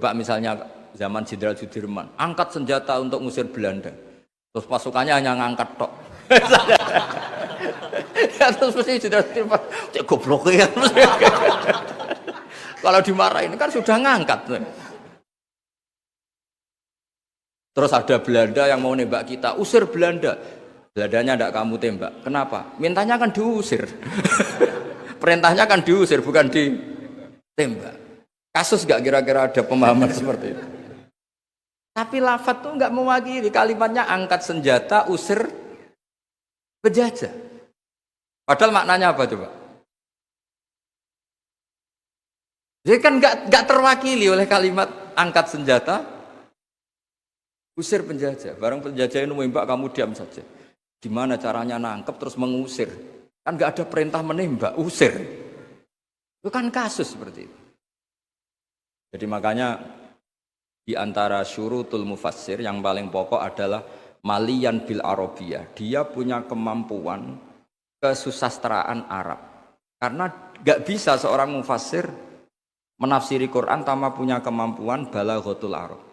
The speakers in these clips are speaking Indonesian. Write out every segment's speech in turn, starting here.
Coba misalnya zaman Jenderal Sudirman, angkat senjata untuk ngusir Belanda. Terus pasukannya hanya ngangkat tok. Ya, terus mesti Jenderal Sudirman, cek goblok ya. Kalau dimarahin kan sudah ngangkat. Terus ada Belanda yang mau nembak kita, usir Belanda. Belandanya tidak kamu tembak. Kenapa? Mintanya kan diusir. Perintahnya kan diusir, bukan ditembak. Kasus gak kira-kira ada pemahaman seperti itu? Tapi lafadz tuh nggak mewakili, kalimatnya angkat senjata, usir penjajah. Padahal maknanya apa coba? Jadi kan nggak terwakili oleh kalimat angkat senjata, usir penjajah. Barang penjajah itu menembak, kamu diam saja. Gimana caranya nangkep terus mengusir? Kan nggak ada perintah menembak, usir. Itu kan kasus seperti itu. Jadi makanya di antara syurutul mufassir yang paling pokok adalah maliyan bil arabiyah. Dia punya kemampuan kesusastraan Arab. Karena nggak bisa seorang mufassir menafsiri Quran tanpa punya kemampuan balaghatul Arab.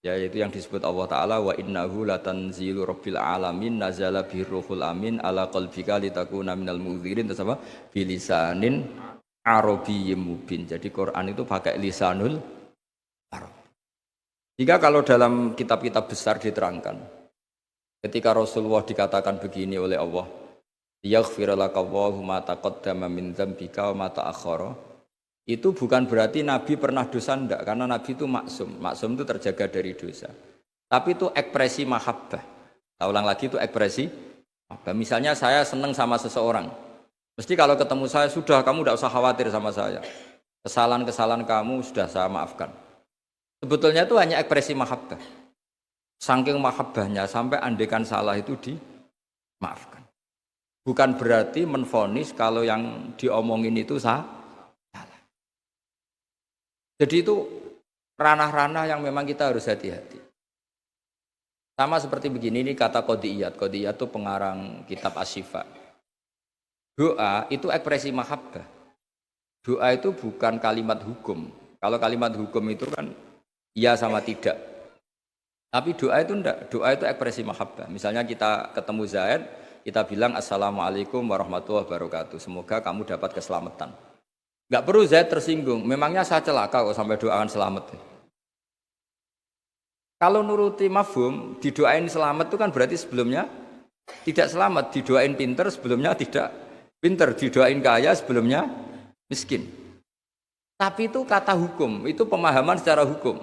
Yaitu yang disebut Allah Ta'ala wa innahu latanzilu rabbil alamin nazala birruhul amin ala qalbika litakuna minal munzirin terus apa? Bilisanin arabiyyin mubin. Jadi Quran itu pakai lisanul Arab. Jika kalau dalam kitab-kitab besar diterangkan ketika Rasulullah dikatakan begini oleh Allah, yaghfir lakallahu ma taqaddama min dzambika wa ma ta'akhkhara, itu bukan berarti Nabi pernah dosa, enggak, karena Nabi itu maksum. Maksum itu terjaga dari dosa. Tapi itu ekspresi mahabbah. Saya ulang lagi, itu ekspresi mahabbah. Misalnya saya senang sama seseorang, mesti kalau ketemu saya, sudah kamu tidak usah khawatir sama saya. Kesalahan-kesalahan kamu sudah saya maafkan. Sebetulnya itu hanya ekspresi mahabbah. Saking mahabbahnya sampai andekan salah itu dimaafkan. Bukan berarti menvonis kalau yang diomongin itu salah. Jadi itu ranah-ranah yang memang kita harus hati-hati. Sama seperti begini, ini kata Qodiyat. Qodiyat itu pengarang kitab Asy-Syifa. Doa itu ekspresi mahabbah. Doa itu bukan kalimat hukum. Kalau kalimat hukum itu kan iya sama tidak. Tapi doa itu enggak. Doa itu ekspresi mahabbah. Misalnya kita ketemu Zaid, kita bilang Assalamualaikum warahmatullahi wabarakatuh. Semoga kamu dapat keselamatan. Enggak perlu Zaid tersinggung. Memangnya saya celaka kok sampai doakan selamat. Kalau nuruti mafhum, didoain selamat itu kan berarti sebelumnya tidak selamat. Didoain pinter, sebelumnya tidak pinter. Didoain kaya, sebelumnya miskin. Tapi itu kata hukum, itu pemahaman secara hukum.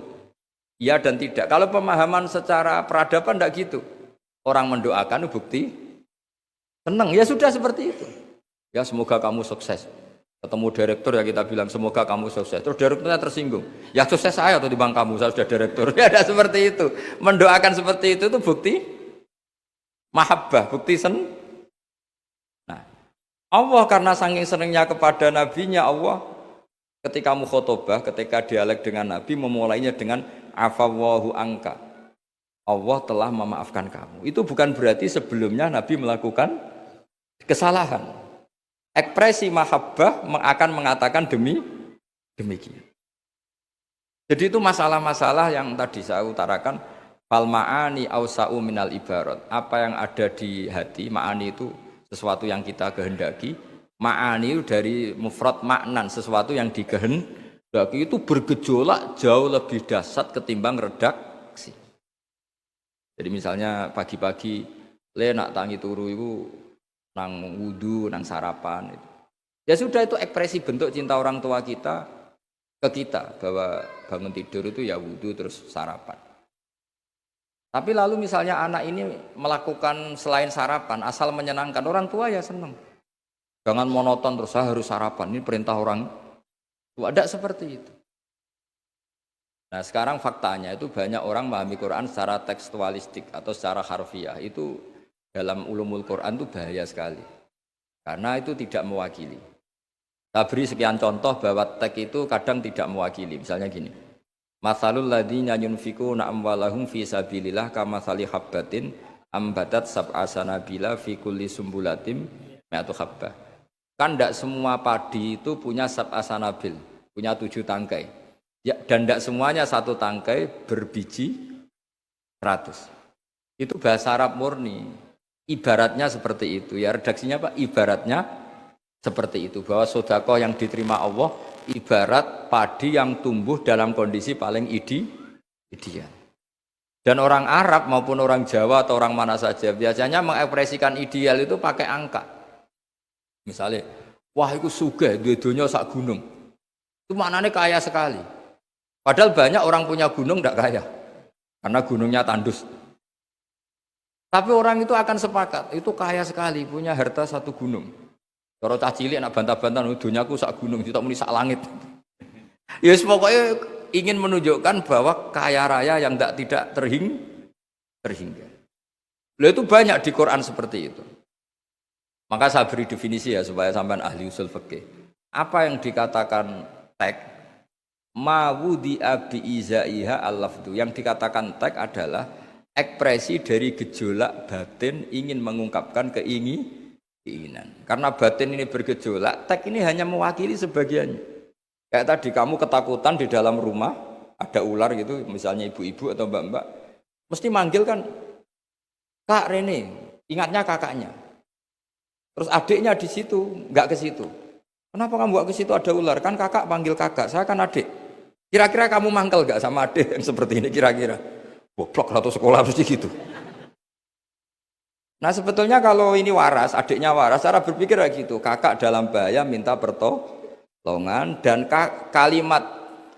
Ya dan tidak. Kalau pemahaman secara peradaban tidak gitu. Orang mendoakan bukti senang. Ya sudah seperti itu. Ya semoga kamu sukses. Ketemu direktur ya kita bilang semoga kamu sukses. Terus direkturnya tersinggung. Ya sukses saya atau dibanding kamu, saya sudah direktur. Ya ada seperti itu. Mendoakan seperti itu bukti mahabbah, bukti Nah, Allah karena saking senangnya kepada nabinya, Allah ketika mukhotobah, ketika dialek dengan nabi memulainya dengan afawwahu angka. Allah telah memaafkan kamu. Itu bukan berarti sebelumnya nabi melakukan kesalahan. Ekspresi mahabbah akan mengatakan demikian. Jadi itu masalah-masalah yang tadi saya utarakan. Fal ma'ani awsa'u minal ibarat. Apa yang ada di hati, ma'ani itu sesuatu yang kita kehendaki. Ma'ani dari mufrad maknan, sesuatu yang dikehendaki itu bergejolak jauh lebih dahsyat ketimbang redaksi. Jadi misalnya pagi-pagi nak tangi turu itu nang wudu, nang sarapan itu. Ya sudah, itu ekspresi bentuk cinta orang tua kita ke kita bahwa bangun tidur itu ya wudu terus sarapan. Tapi lalu misalnya anak ini melakukan selain sarapan asal menyenangkan, orang tua ya senang. Jangan monoton terus saya harus sarapan, ini perintah orang tua. Tidak seperti itu. Nah sekarang faktanya itu banyak orang memahami Quran secara tekstualistik atau secara harfiah. Itu dalam ulumul Quran itu bahaya sekali. Karena itu tidak mewakili. Saya beri sekian contoh bahwa teks itu kadang tidak mewakili. Misalnya gini. Matsalul ladzina yunfikuna amwalahum fi sabilillah kamatsali habbatin ambatat sab'a sanabila fi kulli sumbulatin mi'atu habbah. Kan tidak semua padi itu punya sab'a sanabil, punya 7 tangkai. Ya, dan tidak semuanya satu tangkai berbiji 100. Itu bahasa Arab murni. Ibaratnya seperti itu. Ya redaksinya Pak, ibaratnya seperti itu. Bahwa sedekah yang diterima Allah ibarat padi yang tumbuh dalam kondisi paling ideal. Dan orang Arab maupun orang Jawa atau orang mana saja biasanya mengekspresikan ideal itu pakai angka. Misalnya, wah itu sugih, dunia sak gunung. Itu maknanya kaya sekali. Padahal banyak orang punya gunung tidak kaya. Karena gunungnya tandus. Tapi orang itu akan sepakat, itu kaya sekali, punya harta satu gunung. Kalau cah cilik anak bantah-bantah, dunyaku sak gunung, kita muni sak langit. Ya pokoknya ingin menunjukkan bahwa kaya raya yang tidak terhingga. Lalu itu banyak di Quran seperti itu. Maka saya beri definisi ya supaya sampean ahli usul fikih. Apa yang dikatakan tag mawudi abi izaiha al-lafdu. Yang dikatakan tag adalah ekspresi dari gejolak batin ingin mengungkapkan keinginan. Karena batin ini bergejolak, tag ini hanya mewakili sebagiannya. Kayak tadi kamu ketakutan di dalam rumah, ada ular gitu, misalnya ibu-ibu atau mbak-mbak, mesti manggil kan, Kak Rene, ingatnya kakaknya. Terus adiknya di situ, nggak ke situ. Kenapa kamu nggak ke situ ada ular? Kan kakak panggil kakak, saya kan adik. Kira-kira kamu mangkel nggak sama adik yang seperti ini kira-kira? Goblok atau sekolah mesti gitu. Nah sebetulnya kalau ini waras, adiknya waras, cara berpikir kayak gitu. Kakak dalam bahaya minta pertolongan dan kalimat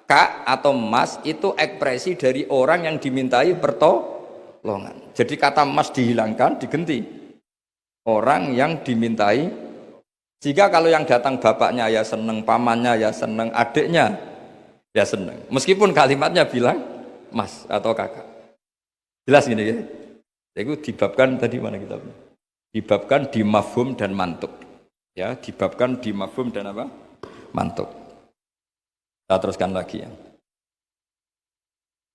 kak atau mas itu ekspresi dari orang yang dimintai pertolongan. Jadi kata mas dihilangkan, diganti orang yang dimintai. Jika kalau yang datang bapaknya ya seneng, pamannya ya seneng, adiknya ya seneng. Meskipun kalimatnya bilang mas atau kakak. Jelas gini ya. Itu dibabkan tadi mana kita? Dibabkan di mafhum dan mantuk. Ya, dibabkan di mafhum dan apa? Mantuk. Kita teruskan lagi ya.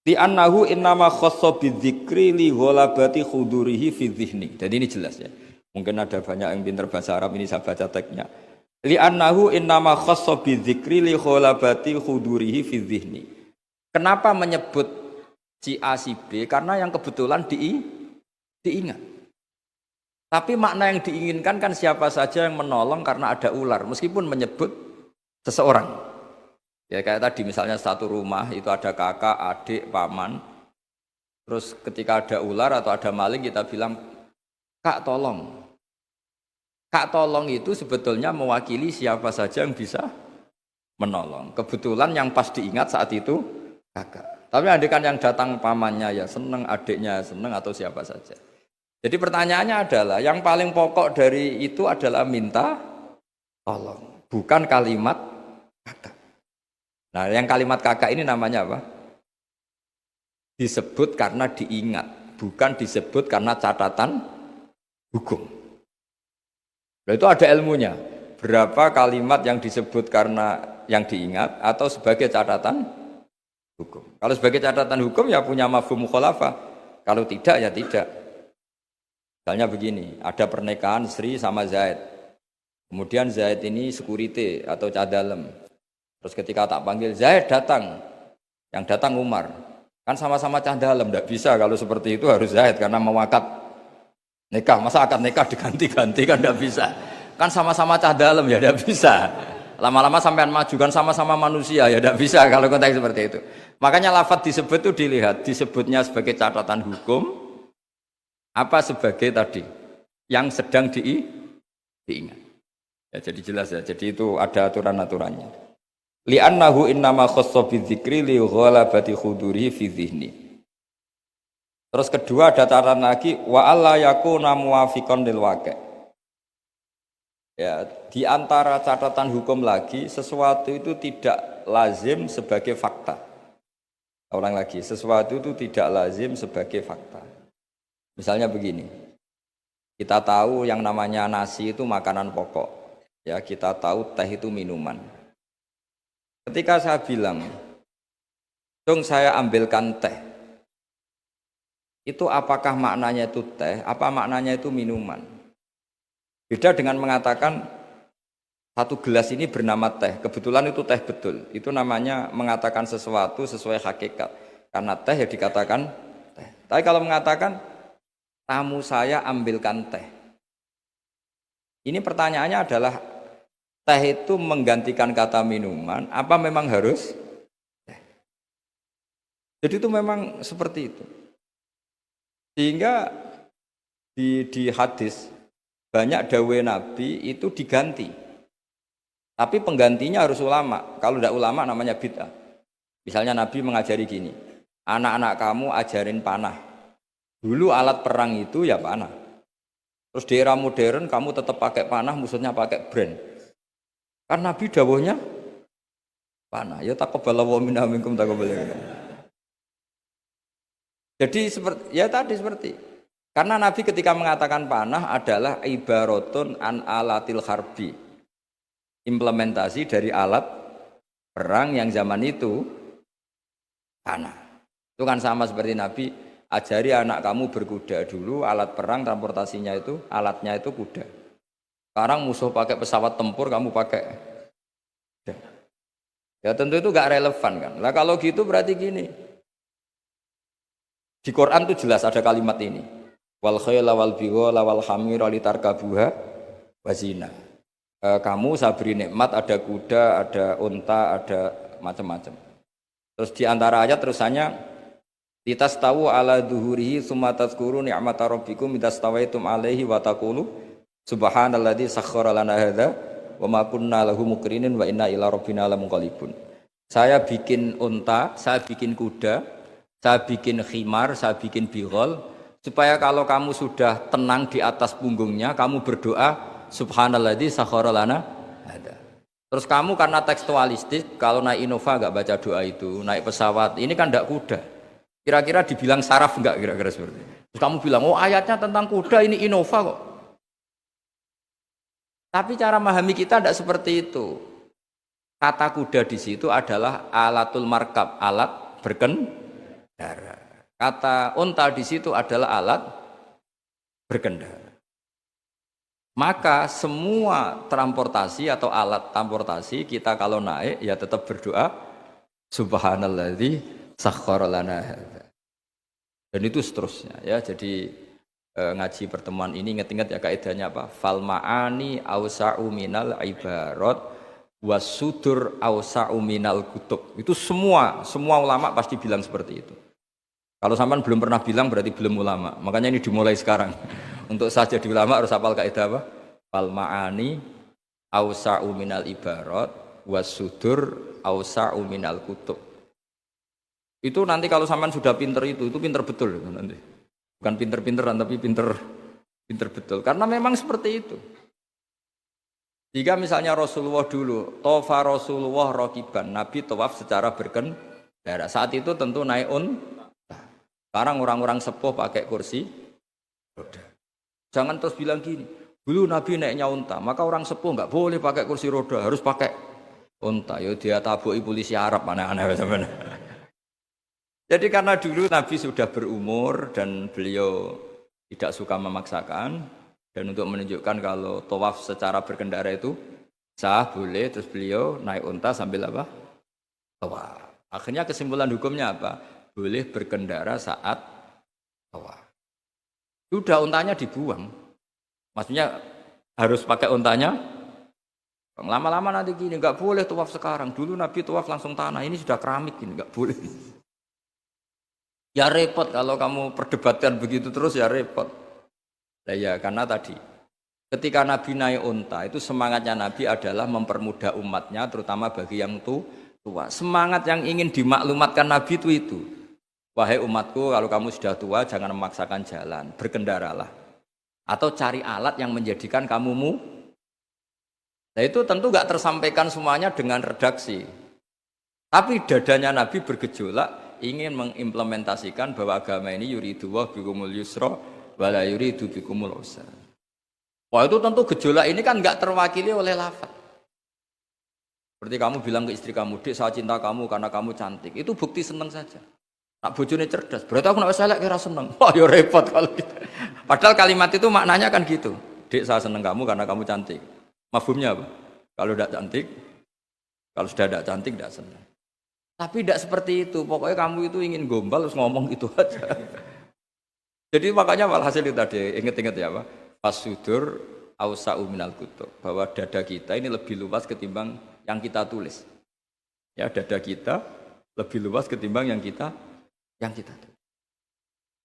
Li annahu innama khassa bidzikri li ghalabati khudurihi fi dzihni. Jadi ini jelas ya. Mungkin ada banyak yang pintar bahasa Arab, ini saya baca teksnya. Li annahu innama khassa bidzikri li ghalabati khudurihi fi dzihni. Kenapa menyebut si A si B? Karena yang kebetulan diingat. Tapi makna yang diinginkan kan siapa saja yang menolong karena ada ular, meskipun menyebut seseorang. Ya kayak tadi misalnya satu rumah itu ada kakak, adik, paman. Terus ketika ada ular atau ada maling kita bilang, Kak tolong. Kak tolong itu sebetulnya mewakili siapa saja yang bisa menolong. Kebetulan yang pas diingat saat itu kakak. Tapi andaikan yang datang pamannya ya seneng, adiknya seneng atau siapa saja. Jadi pertanyaannya adalah yang paling pokok dari itu adalah minta tolong, bukan kalimat kakak. Nah, yang kalimat kakak ini namanya apa? Disebut karena diingat, bukan disebut karena catatan hukum. Nah, itu ada ilmunya. Berapa kalimat yang disebut karena yang diingat atau sebagai catatan hukum. Kalau sebagai catatan hukum ya punya mafhum mukhalafah. Kalau tidak ya tidak. Misalnya begini, ada pernikahan Sri sama Zaid. Kemudian Zaid ini security atau cadalem. Terus ketika tak panggil Zaid datang. Yang datang Umar. Kan sama-sama cadalem, tidak bisa kalau seperti itu harus Zaid karena mewakad nikah. Masa akad nikah diganti-ganti kan tidak bisa. Kan sama-sama cadalem ya tidak bisa. Lama-lama sampean maju kan sama-sama manusia ya tidak bisa kalau konteks seperti itu. Makanya lafadz disebut itu dilihat, disebutnya sebagai catatan hukum apa sebagai tadi yang sedang diingat. Ya jadi jelas ya. Jadi itu ada aturan-aturannya. Li'annahu innama khassa bidzikri li ghalabati khudurihi fi dzihni. Terus kedua ada catatan lagi wa alla yakuna muwafiqan lil waqi'. Ya, di antara catatan hukum lagi sesuatu itu tidak lazim sebagai fakta. Ulang lagi, sesuatu itu tidak lazim sebagai fakta. Misalnya begini, kita tahu yang namanya nasi itu makanan pokok, ya kita tahu teh itu minuman. Ketika saya bilang, dong saya ambilkan teh, itu apakah maknanya itu teh, apa maknanya itu minuman? Beda dengan mengatakan, satu gelas ini bernama teh, kebetulan itu teh betul. Itu namanya mengatakan sesuatu sesuai hakikat. Karena teh ya dikatakan teh. Tapi kalau mengatakan tamu saya ambilkan teh. Ini pertanyaannya adalah teh itu menggantikan kata minuman, apa memang harus teh? Jadi itu memang seperti itu. Sehingga di hadis banyak dawuh Nabi itu diganti. Tapi penggantinya harus ulama. Kalau tidak ulama namanya bid'ah. Misalnya Nabi mengajari gini, anak-anak kamu ajarin panah. Dulu alat perang itu ya panah. Terus di era modern kamu tetap pakai panah, musuhnya pakai brand. Karena Nabi dawuhnya panah. Ya taqabbalallahu minna minkum taqabbalan. Jadi seperti karena Nabi ketika mengatakan panah adalah ibaratun an alatil harbi. Implementasi dari alat perang yang zaman itu panah. Itu kan sama seperti Nabi ajari anak kamu berkuda. Dulu alat perang transportasinya itu alatnya itu kuda. Sekarang musuh pakai pesawat tempur, kamu pakai kuda. Ya tentu itu gak relevan kan. Lah kalau gitu berarti gini. Di Quran tuh jelas ada kalimat ini. Wal khayla wal bighala wal hamira litarkabuha wazina. Kamu saya beri nikmat, ada kuda, ada unta, ada macam-macam. Terus di antara ayat terusannya litas tahu ala duhurihi summa tazkuru ni'mata rabbikum idastawaitum alaihi wa taqulu subhanalladzi sakhkhara lana hadza wa ma kunna lahu muqrinin wa inna ila rabbina lamunqalibun. Saya bikin unta, saya bikin kuda, saya bikin khimar, saya bikin bighal supaya kalau kamu sudah tenang di atas punggungnya kamu berdoa subhanalladzi sakhkhara lana hadza. Terus kamu karena tekstualistik, kalau naik Innova enggak baca doa itu, naik pesawat, ini kan enggak kuda. Kira-kira dibilang saraf enggak kira-kira seperti itu. Terus kamu bilang, "Oh, ayatnya tentang kuda, ini Innova kok." Tapi cara memahami kita enggak seperti itu. Kata kuda di situ adalah alatul markab, alat berkendara. Kata unta di situ adalah alat berkendara. Maka semua transportasi atau alat transportasi kita kalau naik ya tetap berdoa subhanalladzi sakhkhara lana hadza. Dan itu seterusnya ya. Jadi ngaji pertemuan ini ingat-ingat ya kaidahnya apa? Fal ma'ani ausa'u minal ibarat was sudur ausa'u minal kutub. Itu semua ulama pasti bilang seperti itu. Kalau sampean belum pernah bilang berarti belum ulama. Makanya ini dimulai sekarang. Untuk saja di ulama harus hafal kaidah apa? Fal ma'ani ausa'u minal ibarat was sudur ausa'u minal kutub. Itu nanti kalau sampean sudah pinter itu pinter betul nanti. Bukan pinter-pinteran tapi pinter betul. Karena memang seperti itu. Jika misalnya Rasulullah dulu, tofa Rasulullah rokiban, Nabi tawaf secara berkendara. Saat itu tentu naik unta. Sekarang orang-orang sepuh pakai kursi roda. Jangan terus bilang gini, dulu Nabi naiknya unta, maka orang sepuh nggak boleh pakai kursi roda, harus pakai unta. Yo dia tabuki polisi Arab aneh-aneh sebenarnya. Jadi karena dulu Nabi sudah berumur dan beliau tidak suka memaksakan dan untuk menunjukkan kalau tawaf secara berkendara itu sah boleh, terus beliau naik unta sambil apa? Tawaf. Akhirnya kesimpulan hukumnya apa? Boleh berkendara saat tawaf. Sudah untanya dibuang. Maksudnya harus pakai untanya. Lama-lama nanti gini, nggak boleh tawaf sekarang. Dulu Nabi tawaf langsung tanah, ini sudah keramik gini, nggak boleh. Ya repot kalau kamu perdebatkan begitu terus ya repot. Nah ya karena tadi ketika Nabi naik unta itu semangatnya Nabi adalah mempermudah umatnya terutama bagi yang tua. Semangat yang ingin dimaklumatkan Nabi itu. Wahai umatku kalau kamu sudah tua jangan memaksakan jalan, berkendaralah. Atau cari alat yang menjadikan kamumu. Nah itu tentu gak tersampaikan semuanya dengan redaksi. Tapi dadanya Nabi bergejolak ingin mengimplementasikan bahwa agama ini yuridu wa bikumul yusra wala yuridu bikumul usra. Wah itu tentu gejolak ini kan gak terwakili oleh lafaz. Seperti kamu bilang ke istri kamu, "Dek, saya cinta kamu karena kamu cantik." Itu bukti seneng saja. Nak bojone cerdas, berarti aku nak selek kira seneng. Wah ya repot kalau gitu. Padahal kalimat itu maknanya kan gitu. "Dek, saya seneng kamu karena kamu cantik." Mafhumnya apa? Kalau tidak cantik, kalau sudah tidak cantik tidak senang. Tapi tidak seperti itu. Pokoknya kamu itu ingin gombal terus ngomong itu aja. Jadi makanya walhasil itu tadi ingat-ingat ya Pak. Fasudur ausa'u minal kutub, bahwa dada kita ini lebih luas ketimbang yang kita tulis. Ya, dada kita lebih luas ketimbang yang kita tulis.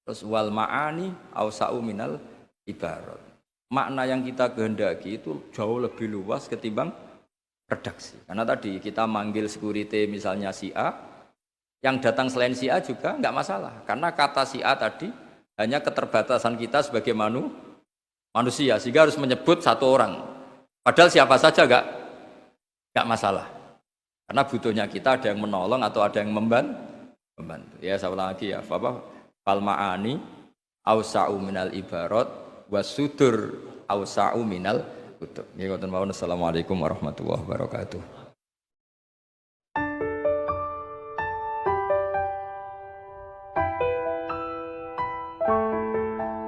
Terus wal ma'ani ausa'u minal ibarat. Makna yang kita kehendaki itu jauh lebih luas ketimbang redaksi. Karena tadi kita manggil security misalnya si A, yang datang selain si A juga enggak masalah. Karena kata si A tadi hanya keterbatasan kita sebagai manusia, sehingga harus menyebut satu orang. Padahal siapa saja enggak masalah. Karena butuhnya kita ada yang menolong atau ada yang membantu. Ya, saya ulang lagi ya. Fal ma'ani ausa'u minal ibarat wasudur ausa'u minal kutub. Ya, assalamualaikum warahmatullahi wabarakatuh.